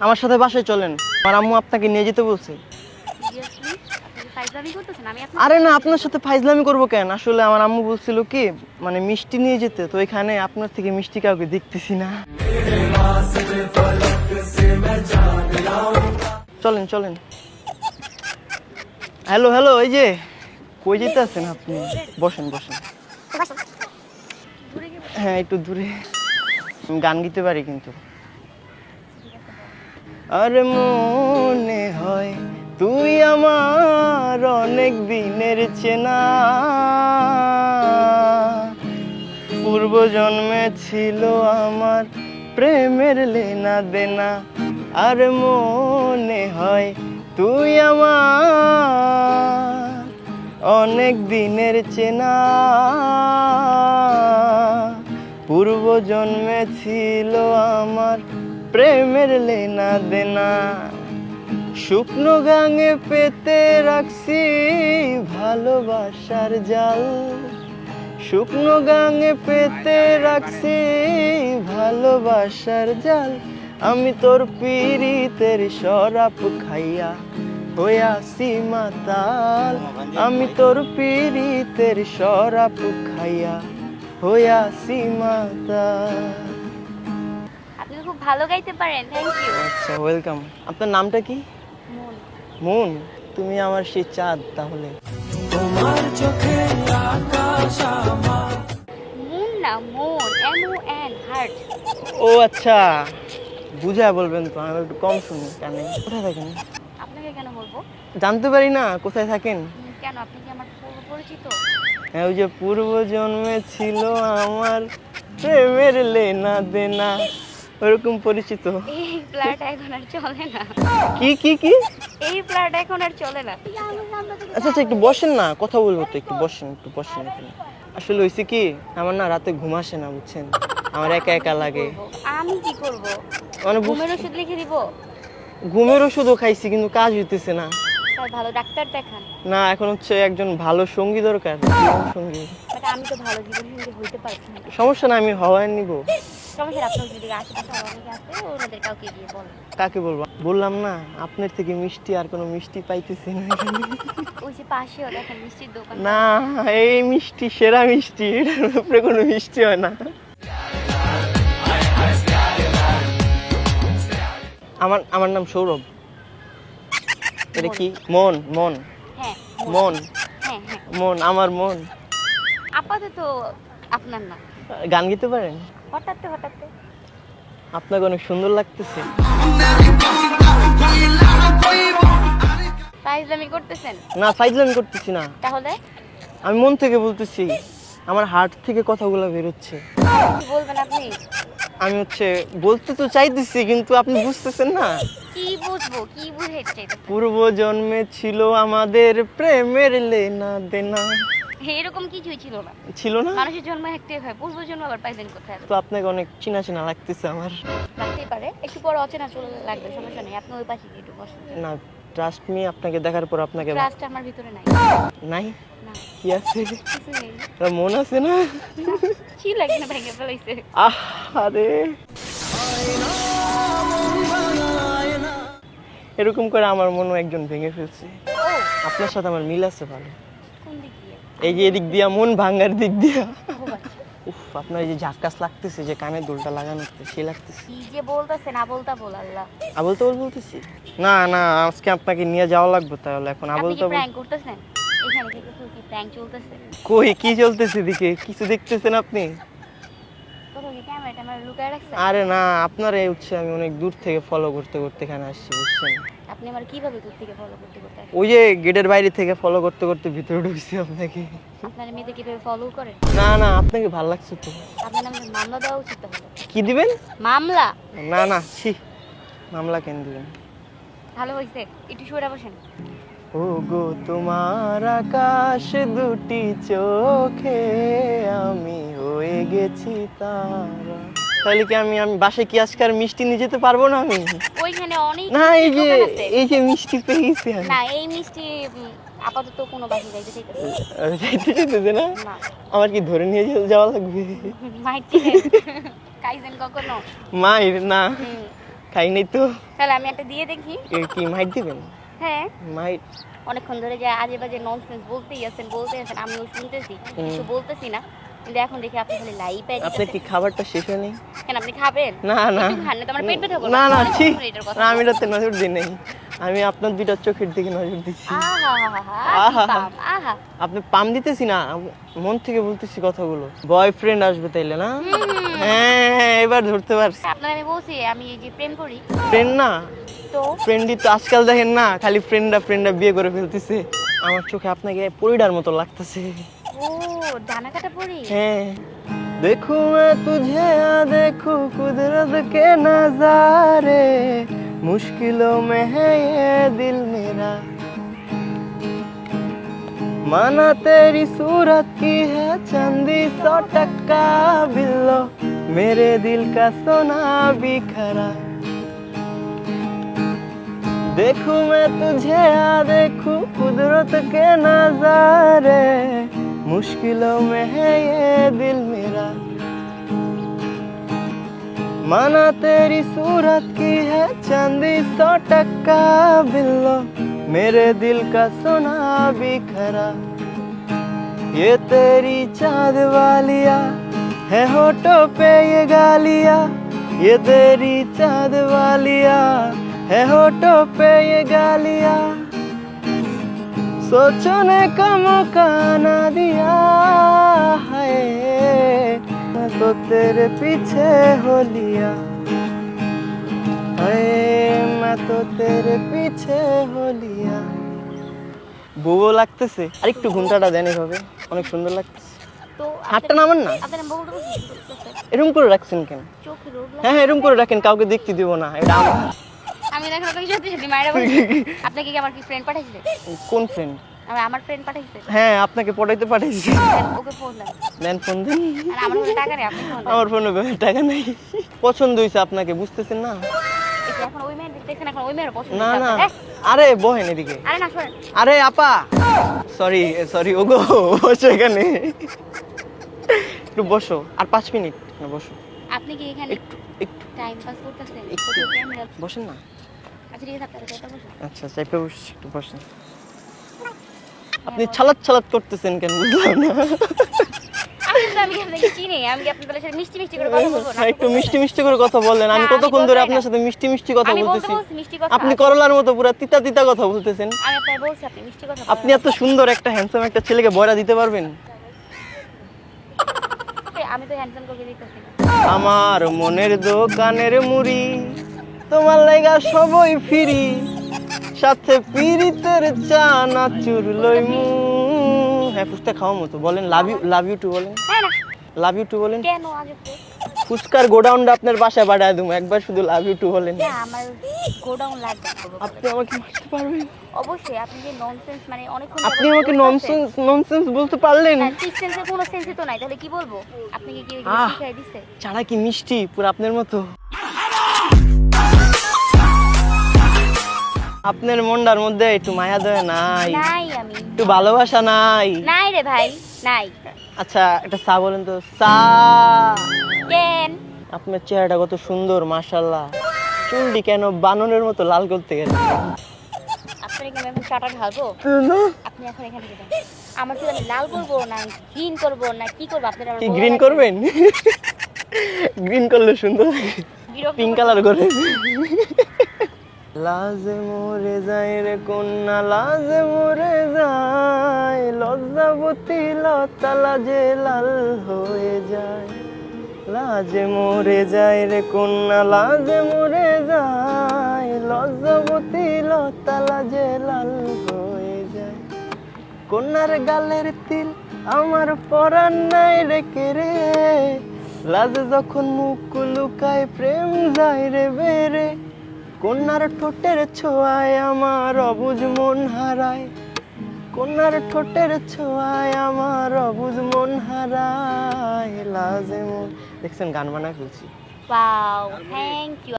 আমার সাথে বাসায় চলেন, আমার আম্মু আপনাকে নিয়ে যেতে বলছে। সিরিয়াসলি আপনি ফাইজলামি করতেছেন? আমি আপনার আরে না, আপনার সাথে ফাইজলামি করবো কেন? আসলে আমার আম্মু বলছিল কি, মানে মিষ্টি নিয়ে যেতে, তো এখানে আপনার থেকে মিষ্টি কাউকে দেখতেছি না। চলেন চলেন। হ্যালো হ্যালো, এই যে কই যেতে আছেন আপনি? বসেন বসেন। দূরে গিয়ে হ্যাঁ একটু দূরে। আমি গান গিতে পারি কিন্তু। আরে মনে হয় তুই আমার অনেক দিনের চেনা, পূর্ব জন্মে ছিল আমার প্রেমের লেনা দেনা। আর মনে হয় তুই আমার অনেক দিনের চেনা, পূর্ব জন্মে ছিল আমার প্রেমের লেনা দেনা। শুকনো গাঙে পেতে রাখছি ভালোবাসার জাল, শুকনো গাঙে পেতে রাখছি ভালোবাসার জাল। আমি তোর পীড়িতের শরাব খাইয়া হইয়াছি মাতাল, আমি তোর পীড়িতের শরাব খাইয়া হইয়াছি মাতাল। আপনি তো খুব ভালো গাইতে পারেন, থ্যাংক ইউ। আচ্ছা ওয়েলকাম। আপনার নামটা কি? মন। মন? তুমি আমার সেই চাঁদ তাহলে। মুন না, মন, MON, হার্ট। ও আচ্ছা, বুঝা বলবেন তো, আমি একটু কম শুনি কানে। কোথায় থাকেন? আপনাকে কেন বলবো? জানতে পারি না কোথায় থাকেন? কেন, আপনি কি আমার পূর্ব পরিচিত? হ্যাঁ, ওই যে পূর্ব জন্মে ছিল আমার প্রেমের লেনা দেনা, ওরকম পরিচিত। এই ফ্ল্যাট এখন আর চলে না। কি কি কি? এই ফ্ল্যাট এখন আর চলে না। আচ্ছা আচ্ছা, একটু বসেন না, কথা বলবো তো, একটু বসেন, একটু বসেন এখানে। আসলে হয়েছে কি, আমার না রাতে ঘুম আসে না বুঝছেন, আমার একা একা লাগে। আমি কি করব? মানে ঘুমের ওষুধ লিখে দিব? ঘুমের ওষুধও খাইছি কিন্তু কাজ হইতেছে না। তাই ভালো ডাক্তার দেখান। না, এখন হচ্ছে একজন ভালো সঙ্গী দরকার, জীবন সঙ্গী। বাট আমি তো ভালো জীবন সঙ্গী হইতে পারছি না। সমস্যা না, আমি হওয়ায় নিব। সমস্যা নেই, আপনার যদি আশেপাশে অনেকে আছে ওনাদের কাউকে গিয়ে বলেন। কাকে বলবো? বললাম না, আপনার থেকে মিষ্টি আর কোনো মিষ্টি পাইতেছি না এখানে। ওই যে পাশেও দেখেন মিষ্টির দোকান। না, এই মিষ্টি সেরা মিষ্টি, এটার উপরে কোনো মিষ্টি হয় না। আমার আমার নাম সৌরভ। এটা কি? মন মন হ্যাঁ মন হ্যাঁ হ্যাঁ, মন, আমার মন। আপাতত আপনার না। গান গেতে পারেন? হঠাৎ হঠাৎ আপনাকে অনেক সুন্দর লাগতেছে। ফাইজলামি করতেছেন? না, ফাইজলামি করতেছি না, তাহলে আমি মন থেকে বলতেছি, আমার হার্ট থেকে কথাগুলো বেরোচ্ছে। কি বলবেন আপনি? আমি হচ্ছে বলতে তো চাইতেছি কিন্তু আপনি বুঝতেছেন না। কি বুঝবো, কি বুঝাইতে চাইতেছেন? পূর্ব জন্মে ছিল আমাদের প্রেমের লেনা দেনা। এরকম কিছুই ছিল না। ছিল না? মানুষের জন্ম একটাই হয়, পূর্ব জন্ম আবার পাইলেন কোথায়? তো আপনাকে অনেক চিনা চিনা লাগতেছে আমার। লাগতেই পারে, একটু পর অচেনা চলে লাগবে, সমস্যা নেই। আপনি ওই পাশে গিয়ে একটু বসেন। না, ট্রাস্ট মি, আপনাকে দেখার পর আপনাকে ট্রাস্ট আমার ভিতরে নাই। নাই? না, কি আছে? কিছু নেই। তা মন আছে না? কি লাগে না, ভেঙে ফেলাইছে। আহ আরে, এরকম করে আমার মনও একজন ভেঙে ফেলছে। ও, আপনার সাথে আমার মিল আছে ভালো। কোন দিক দিয়ে? এই যে এদিক দিয়া, মন ভাঙার দিক দিয়া। ও আচ্ছা। উফ, আপনার এই যে ঝাক্কাস লাগতেছে, যে কানের দুলটা লাগানো সে লাগতেছে। কি যে বলতেছেন, আবলতা বল আল্লাহ। আবল তাবল বলতেছি? না না, আজকে আপনাকে নিয়ে যাওয়া লাগবে তাহলে, এখন আবল আপনি কি তাবল। প্র্যাঙ্ক করতেছেন? এখানে থেকে কি প্র্যাঙ্ক চলতেছে? কই কি চলতেছে দিকে? কিছু দেখতেছেন আপনি? কোথাও কি ক্যামেরা লুকায় রাখছেন? আরে না, আপনার এই হচ্ছে আমি অনেক দূর থেকে ফলো করতে করতে এখানে আসছি বুঝছেন। আপনি আমার কিভাবে দূর থেকে ফলো করতে করতে আসেন? ওই যে গেটের বাইরে থেকে ফলো করতে করতে ভিতরে ঢুকছি আপনাকে। আপনার মেয়েদের কিভাবে ফলো করেন? না না, আপনাকে ভালো লাগছে তো। আপনার নামে মামলা দেওয়া উচিত তাহলে। কি দিবেন? মামলা? না না, ছি, মামলা কেন দিবেন? ভালো হয়েছে, একটু সরে বসেন। ও গো তোমার আকাশ দুটি চোখে আমি হয়ে গেছি তারা। তাহলে কি আমি আমি বাসায় কি আজকে আর মিষ্টি নিয়ে যেতে পারবো না আমি? ওইখানে অনেক না, এই যে দোকান আছে। এই যে মিষ্টি পেয়ে গেছি আমি। না, এই মিষ্টি আপাতত কোনো বাসি যাইতে চাইতেছে যাইতে যেতেছে না? না। আমার কি ধরে নিয়ে যাওয়া লাগবে? মাইটি খাইছেন কখনো? মায়ের না, হুম, খাই নাই তো। তাহলে আমি একটা দিয়ে দেখি। কি মাইট দিবেন? হ্যাঁ, মাইট? অনেকক্ষণ ধরে যে আজে বাজে ননসেন্স বলতেই আছেন, আমিও শুনতেছি, কিছু বলতেছি না, কিন্তু এখন দেখি আপনি খালি লাইভে আপনার কি খাবারটা শেষ হয়নি? কেন আপনি খাবেন? না না একটু খান না তো আমার পেট ব্যথা করবে। না না অনেক ঠিক ধরে এটার কথা না, আমি বলছি। রাতে নজর দিই নাই, আমি আপনার দুইটা চোখের দিকে নজর দিচ্ছি। আহা, আহা। আপনি পাম দিতেছি না, মন থেকে বলতেছি কথাগুলো। বয়ফ্রেন্ড আসবে তাইলে না? হ্যাঁ হ্যাঁ, এবার ধরতে পারছি। আপনার আমি বলছি আমি এই যে প্রেম করি। ফ্রেন্ড না, তো ফ্রেন্ডই তো আজকাল দেখেন না, খালি ফ্রেন্ডরা বিয়ে করে ফেলতেছে। আমার চোখে আপনাকে পরিডার মতো লাগতেছে। ও ডানা কাটা পড়ি। हैं देखूं मैं तुझे या देखूं कुदरत के नजारे, मुश्किलों में है ये दिल मेरा, माना तेरी सूरत की है चंदी 100 टक्का बिल्लो, मेरे दिल का सोना बिखरा। देखूं मैं तुझे या देखूं कुदरत के नजारे, मुश्किलों में है ये दिल मेरा, माना तेरी सूरत की है चांदी 100 टक्का बिल्लो, मेरे दिल का सोना बिखरा। ये तेरी चाँद वालिया है होठों पे ये गालिया, ये तेरी चाँद वालिया है होठों पे ये गालिया, सोचने का मौका ना दिया है, मैं तो तेरे पीछे हो लिया है, मैं तो तेरे पीछे हो लिया। বুবো লাগতেছে, আর একটু ঘুমটাটা দেন, এভাবে অনেক সুন্দর লাগতেছে। তো হাতটা নামান না, আপনার বউটা এরকম করে রাখছেন কেন? চোখে রোদ লাগে। হ্যাঁ হ্যাঁ, এরকম করে রাখেন, কাউকে দেখতে দিব না, এটা আমার। আমি দেখো আপনাকে সত্যি সত্যি মায়েরা বলছি। আপনাকে কি আমার কি ফ্রেন্ড পাঠাইছে? কোন ফ্রেন্ড? আমার ফ্রেন্ড পাঠাইছে। হ্যাঁ, আপনাকে পড়াইতে পাঠাইছি। ওকে ফোন দেন। দেন, ফোন দেন। আর আমার ফোনে টাকা নেই, আপনি ফোন দেন। আমার ফোনে টাকা নেই। পছন্দ হয়েছে আপনাকে, বুঝতেছেন না? এই যে এখন ওই মেয়ে দেখছেন, এখন ওই মেয়ের পছন্দ না হচ্ছে না, আপনার। আরে বহেন এদিকে। আরে না শোনেন, আরে আপা, সরি সরি, ওগো বসো এখানে, একটু বসো, আর 5 মিনিট না, বসো আপনি কি এখানে একটু একটু টাইম পাস করতেছেন? একটু। কোথাও ক্যামেরা। বসেন না। আচ্ছা ঠিক আছে, আপনারা কথা বলুন। আচ্ছা, চাইপে বসে একটু বসেন। আপনি ছালাত করতেছেন কেন, বুঝলাম না। আমি আপনাকে চিনি, আমি কি আপনাদের সাথে মিষ্টি মিষ্টি করে কথা বলবো না? একটু মিষ্টি মিষ্টি করে কথা বললেন, আমি না, কতক্ষণ আমি ধরে বলতে আপনার না। সাথে মিষ্টি মিষ্টি কথা আমি বলতে বলতেছি, বলছি মিষ্টি কথা। আপনি করলার মতো পুরো তিতা তিতা কথা বলতেছেন। আমি আপনাকে বলছি আপনি মিষ্টি কথা আপনি এত সুন্দর একটা হ্যান্ডসাম একটা ছেলেকে বয়রা দিতে পারবেন? আমি তো হ্যান্ডসাম করে দিতেছি না। আমার মনের দোকানের মুড়ি তোমার লাইগা সবই ফিরি, সাথে পিরিতের চা নাচুর লইমু। হ্যাঁ, ফুচকা খাওয়া মতো বলেন, লাভ ইউ টু বলেন, হ্যাঁ না, লাভ ইউ টু বলেন। কেন আজব তো? ফুচকার গোডাউনটা আপনার বাসায় বাড়ায় দেবো, একবার শুধু লাভ ইউ টু বলেন। না, আমার গোডাউন লাগবে না। আপনি আমাকে মারতে পারবেন? অবশ্যই। আপনি যে ননসেন্স মানে অনেকক্ষণ আপনি আমাকে ননসেন্স বলতে পারলেন? সিক্স সেন্সের কোনো সেন্সই তো নাই, তাহলে কি বলবো? আপনি কি কি আহ। শিখাই দিছে? চাড়া কি মিষ্টি, পুরো আপনার মতো। আপনার মনটার মধ্যে একটু মায়া দয়া নাই, নাই আমি একটু ভালোবাসা নাই? নাই রে ভাই, নাই। আচ্ছা, একটা চা বলেন তো, চা। কেন? আপনার চেহারাটা কত সুন্দর, মাশাআল্লাহ। চুলটি কেন বাননের মতো লাল করতে গেছে? আপনার কি আমি এখন চাটা ঢালবো? আপনি এখন এখান থেকে যান। আমার চুল আমি লাল করবো না গ্রিন করবো না কি করবো? আপনার আমার কি বলা গ্রিন লাগবে। করবেন? গ্রিন করলে সুন্দর লাগে, বিরক্ত পিঙ্ক করবেন। কালার করে। লাজে মরে যায় রে কন্যা, লাজে মরে যায়, লজ্জাবতী লতা লাজে লাল হয়ে যায়, লাজে মরে যায় রে কন্যা, লাজে মরে যায়, লজ্জাবতী লতা লাজে লাল হয়ে যায়, কন্যার গালের তিল আমার পরাণ নাই রেখে রে, লাজে যখন মুখ লুকায় প্রেম যায় রে বেরে, কন্যার ঠোঁটের ছোঁয়ায় আমার অবুঝ মন হারায়, কন্যার ঠোঁটের ছোঁয়ায় আমার অবুঝ মন হারায়, লাজে মন। দেখছেন, গান বানায় ফেলছি। Wow, thank you.